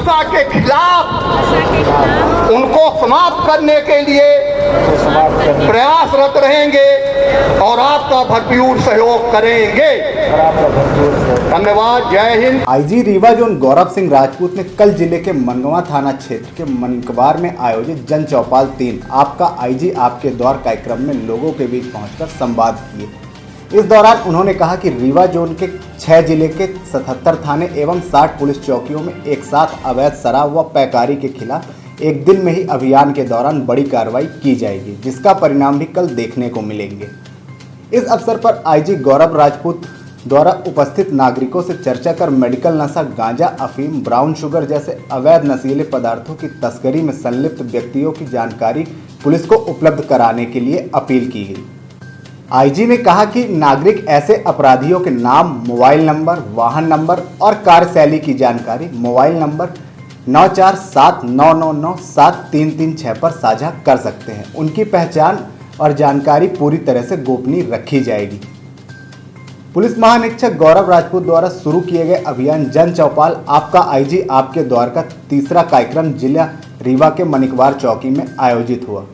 नशा के खिलाफ उनको समाप्त करने के लिए प्रयासरत रहेंगे और आपका भरपूर सहयोग करेंगे। धन्यवाद। जय हिंद। आईजी रीवा जोन गौरव सिंह राजपूत ने कल जिले के मनगवा थाना क्षेत्र के मनिकवार में आयोजित जन चौपाल 3 आपका आईजी आपके द्वार कार्यक्रम में लोगों के बीच पहुंचकर संवाद किए। इस दौरान उन्होंने कहा कि रीवा जोन के 6 जिले के 77 थाने एवं 60 पुलिस चौकियों में एक साथ अवैध शराब व पैकारी के खिलाफ एक दिन में ही अभियान के दौरान बड़ी कार्रवाई की जाएगी, जिसका परिणाम भी कल देखने को मिलेंगे। इस अवसर पर आईजी गौरव राजपूत द्वारा उपस्थित नागरिकों से चर्चा कर मेडिकल नशा, गांजा, अफीम, ब्राउन शुगर जैसे अवैध नशीले पदार्थों की तस्करी में संलिप्त व्यक्तियों की जानकारी पुलिस को उपलब्ध कराने के लिए अपील की गई। आईजी ने कहा कि नागरिक ऐसे अपराधियों के नाम, मोबाइल नंबर, वाहन नंबर और कार्यशैली की जानकारी मोबाइल नंबर 9479997336 पर साझा कर सकते हैं। उनकी पहचान और जानकारी पूरी तरह से गोपनीय रखी जाएगी। पुलिस महानिरीक्षक गौरव राजपूत द्वारा शुरू किए गए अभियान जन चौपाल आपका आईजी आपके द्वार का तीसरा कार्यक्रम जिला रीवा के मनिकवार चौकी में आयोजित हुआ।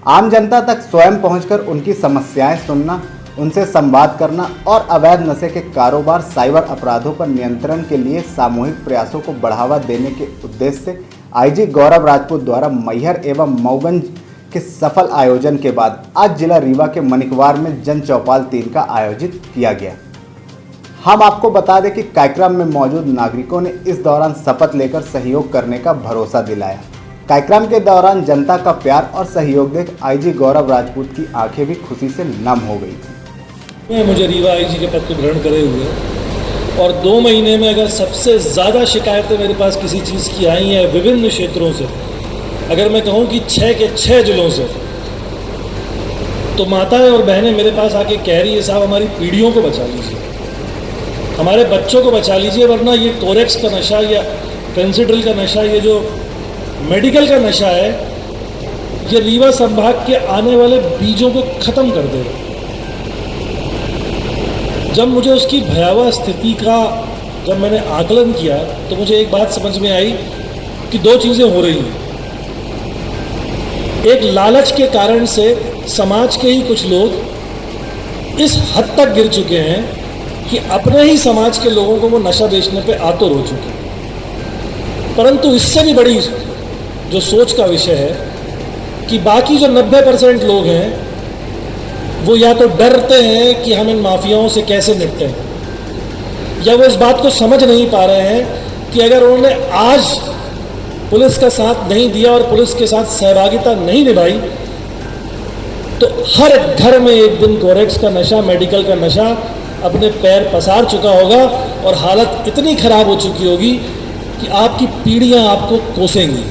आम जनता तक स्वयं पहुंचकर उनकी समस्याएं सुनना, उनसे संवाद करना और अवैध नशे के कारोबार, साइबर अपराधों पर नियंत्रण के लिए सामूहिक प्रयासों को बढ़ावा देने के उद्देश्य से आईजी गौरव राजपूत द्वारा मैहर एवं मऊगंज के सफल आयोजन के बाद आज जिला रीवा के मनिकवार में जन चौपाल 3 का आयोजित किया गया। हम आपको बता दें कि कार्यक्रम में मौजूद नागरिकों ने इस दौरान शपथ लेकर सहयोग करने का भरोसा दिलाया। कार्यक्रम के दौरान जनता का प्यार और सहयोग देख आईजी गौरव राजपूत की आंखें भी खुशी से नम हो गई थी। मुझे रीवा आईजी के पद को ग्रहण करे हुए और 2 महीने में अगर सबसे ज़्यादा शिकायतें मेरे पास किसी चीज़ की आई हैं विभिन्न क्षेत्रों से, अगर मैं कहूँ कि 6 के 6 जिलों से, तो माताएं और बहनें मेरे पास आके कह रही है साहब हमारी पीढ़ियों को बचा लीजिए, हमारे बच्चों को बचा लीजिए, वरना ये कोरेक्स का नशा या फेंसिडिल का नशा, ये जो मेडिकल का नशा है, ये रीवा संभाग के आने वाले बीजों को ख़त्म कर देगा। जब मुझे उसकी भयावह स्थिति का जब मैंने आकलन किया तो मुझे एक बात समझ में आई कि 2 चीज़ें हो रही हैं। एक लालच के कारण से समाज के ही कुछ लोग इस हद तक गिर चुके हैं कि अपने ही समाज के लोगों को वो नशा बेचने पे आतुर हो चुके हैं। परंतु इससे भी बड़ी जो सोच का विषय है कि बाकी जो 90% लोग हैं वो या तो डरते हैं कि हम इन माफियाओं से कैसे निपटें, या वो इस बात को समझ नहीं पा रहे हैं कि अगर उन्होंने आज पुलिस का साथ नहीं दिया और पुलिस के साथ सहभागिता नहीं निभाई तो हर घर में एक दिन कोरेक्स का नशा, मेडिकल का नशा अपने पैर पसार चुका होगा और हालत इतनी खराब हो चुकी होगी कि आपकी पीढ़ियां आपको कोसेंगी।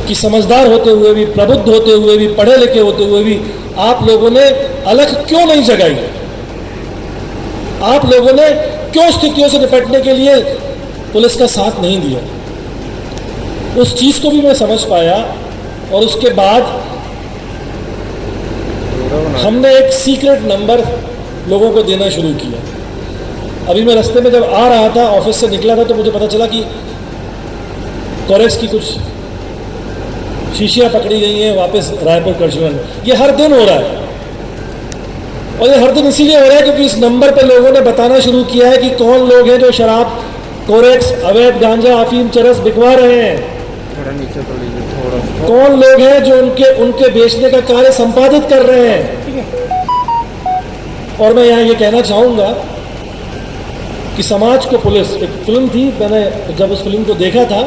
कि समझदार होते हुए भी, प्रबुद्ध होते हुए भी, पढ़े लिखे होते हुए भी आप लोगों ने अलग क्यों नहीं जगाई? आप लोगों ने क्यों स्थितियों से निपटने के लिए पुलिस का साथ नहीं दिया? उस चीज़ को भी मैं समझ पाया और उसके बाद हमने एक सीक्रेट नंबर लोगों को देना शुरू किया। अभी मैं रास्ते में जब आ रहा था, ऑफिस से निकला था, तो मुझे पता चला कि कोरेक्स की कुछ शीशियाँ पकड़ी गई हैं वापस रायपुर करछुआ में। ये हर दिन हो रहा है और ये हर दिन इसीलिए हो रहा है क्योंकि इस नंबर पे लोगों ने बताना शुरू किया है कि कौन लोग हैं जो शराब, कोरेक्स, अवैध गांजा, अफीम, चरस बिकवा रहे हैं, कौन लोग हैं जो उनके बेचने का कार्य संपादित कर रहे हैं। और मैं यहाँ ये कहना चाहूँगा कि समाज को पुलिस, एक फिल्म थी, मैंने जब उस फिल्म को देखा था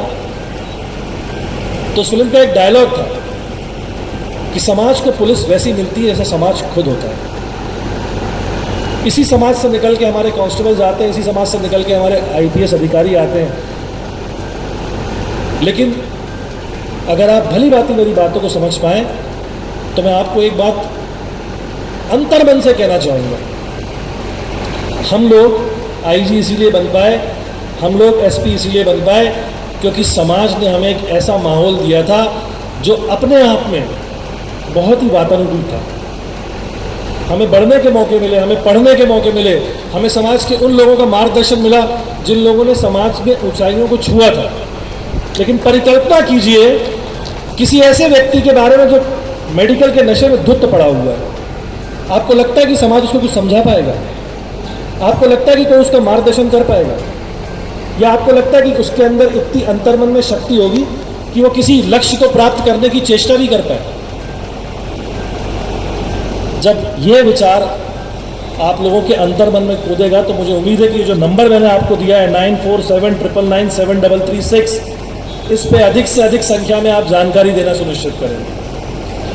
तो उस फिल्म का एक डायलॉग था कि समाज को पुलिस वैसी मिलती है जैसा समाज खुद होता है। इसी समाज से निकल के हमारे कांस्टेबल्स आते हैं, इसी समाज से निकल के हमारे IPS अधिकारी आते हैं। लेकिन अगर आप भली भांति मेरी बातों को समझ पाएं तो मैं आपको एक बात अंतर्मन से कहना चाहूँगा। हम लोग IG इसीलिए बन पाए, हम लोग SP इसीलिए बन पाए क्योंकि समाज ने हमें एक ऐसा माहौल दिया था जो अपने आप में बहुत ही वातानुकूल था। हमें बढ़ने के मौके मिले, हमें पढ़ने के मौके मिले, हमें समाज के उन लोगों का मार्गदर्शन मिला जिन लोगों ने समाज में ऊंचाइयों को छुआ था। लेकिन परिकल्पना कीजिए किसी ऐसे व्यक्ति के बारे में जो मेडिकल के नशे में धुत पड़ा हुआ है। आपको लगता है कि समाज उसको कुछ समझा पाएगा? आपको लगता है कि कोई उसका मार्गदर्शन कर पाएगा? या आपको लगता है कि उसके अंदर इतनी अंतर्मन में शक्ति होगी कि वो किसी लक्ष्य को प्राप्त करने की चेष्टा भी कर पाए? जब ये विचार आप लोगों के अंतर्मन में कूदेगा तो मुझे उम्मीद है कि जो नंबर मैंने आपको दिया है 9479997336, इस पे अधिक से अधिक संख्या में आप जानकारी देना सुनिश्चित करेंगे।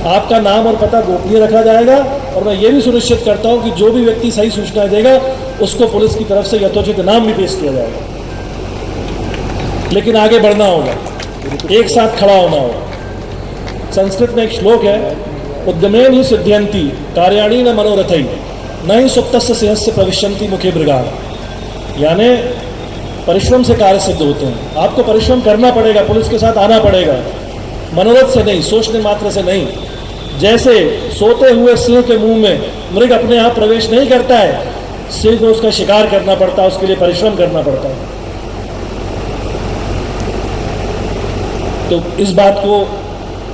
आपका नाम और पता गोपनीय रखा जाएगा और मैं ये भी सुनिश्चित करता हूं कि जो भी व्यक्ति सही सूचना देगा उसको पुलिस की तरफ से यथोचित इनाम भी पेश किया जाएगा। लेकिन आगे बढ़ना होगा, एक साथ खड़ा होना होगा। संस्कृत में एक श्लोक है, उद्यमेन ही सिद्ध्यंती कार्याणी न मनोरथई न ही सुप्तस्य सिंहस्य प्रविशन्ति मुखे मृगाः। यानी परिश्रम से कार्य सिद्ध होते हैं। आपको परिश्रम करना पड़ेगा, पुलिस के साथ आना पड़ेगा, मनोरथ से नहीं, सोचने मात्र से नहीं। जैसे सोते हुए सिंह के मुंह में मृग अपने आप प्रवेश नहीं करता है, सिंह को उसका शिकार करना पड़ता है, उसके लिए परिश्रम करना पड़ता है। तो इस बात को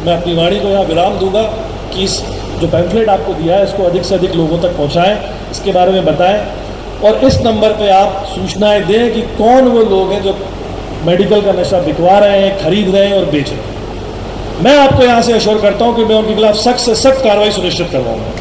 मैं अपनी वाणी को यहाँ विराम दूंगा कि इस जो पैम्फलेट आपको दिया है इसको अधिक से अधिक लोगों तक पहुँचाएँ, इसके बारे में बताएं और इस नंबर पे आप सूचनाएं दें कि कौन वो लोग हैं जो मेडिकल का नशा बिकवा रहे हैं, खरीद रहे हैं और बेच रहे हैं। मैं आपको यहाँ से अश्योर करता हूँ कि मैं उनके खिलाफ सख्त से सख्त कार्रवाई सुनिश्चित करवाऊंगा।